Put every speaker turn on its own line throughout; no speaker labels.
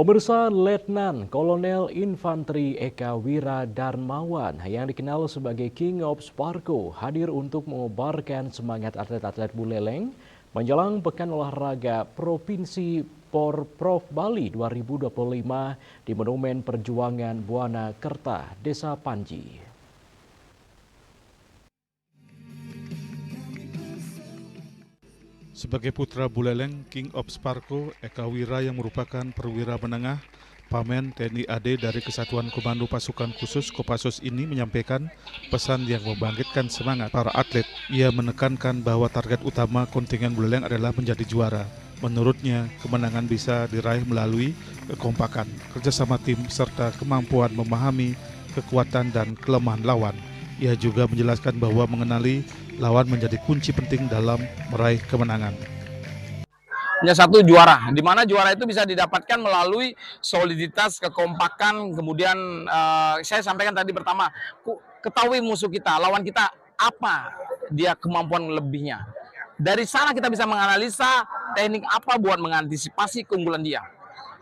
Pemirsa, Letnan Kolonel Infanteri Eka Wira Darmawan yang dikenal sebagai King of Sparko hadir untuk mengobarkan semangat atlet-atlet Buleleng menjelang Pekan Olahraga Provinsi Porprov Bali 2025 di Monumen Perjuangan Buana Kerta, Desa Panji.
Sebagai putra Buleleng, King of Sparko, Eka Wira yang merupakan perwira menengah Pamen TNI AD dari Kesatuan Komando Pasukan Khusus Kopassus ini menyampaikan pesan yang membangkitkan semangat para atlet. Ia menekankan bahwa target utama kontingen Buleleng adalah menjadi juara. Menurutnya, kemenangan bisa diraih melalui kekompakan, kerjasama tim, serta kemampuan memahami kekuatan dan kelemahan lawan. Ia juga menjelaskan bahwa mengenali lawan menjadi kunci penting dalam meraih kemenangan.
Hanya satu juara, di mana juara itu bisa didapatkan melalui soliditas, kekompakan, kemudian saya sampaikan tadi pertama, ketahui musuh kita, lawan kita apa dia kemampuan lebihnya. Dari sana kita bisa menganalisa teknik apa buat mengantisipasi keunggulan dia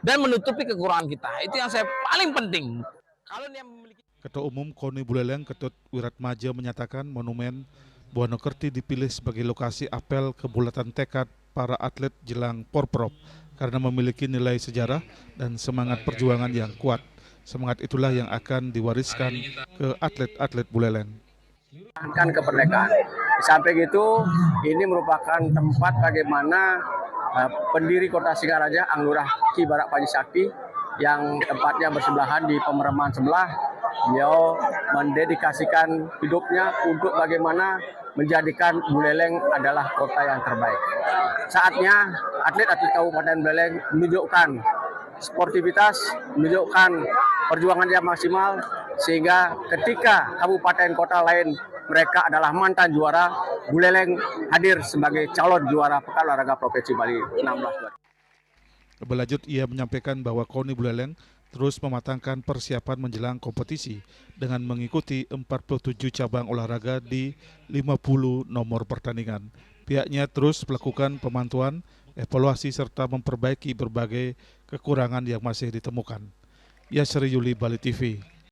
dan menutupi kekurangan kita. Itu yang saya paling penting. Kalau dia memiliki...
Ketua Umum KONI Buleleng Ketut Wiratmaja menyatakan Monumen Buana Kerta dipilih sebagai lokasi apel kebulatan tekad para atlet jelang Porprov karena memiliki nilai sejarah dan semangat perjuangan yang kuat. Semangat itulah yang akan diwariskan ke atlet-atlet Buleleng.
Kemerdekaan. Di samping itu, ini merupakan tempat bagaimana pendiri Kota Singaraja, Anglurah Ki Barak Panji Sakti, yang tempatnya bersebelahan di Pemeraman sebelah. Beliau mendedikasikan hidupnya untuk bagaimana menjadikan Buleleng adalah kota yang terbaik. Saatnya atlet-atlet Kabupaten Buleleng menunjukkan sportivitas, menunjukkan perjuangan yang maksimal, sehingga ketika kabupaten kota lain mereka adalah mantan juara, Buleleng hadir sebagai calon juara Pekan Olahraga Provinsi Bali 16.
Lebih lanjut, ia menyampaikan bahwa KONI Buleleng terus mematangkan persiapan menjelang kompetisi dengan mengikuti 47 cabang olahraga di 50 nomor pertandingan. Pihaknya terus melakukan pemantauan, evaluasi serta memperbaiki berbagai kekurangan yang masih ditemukan. Yasri Yuli, Bali TV.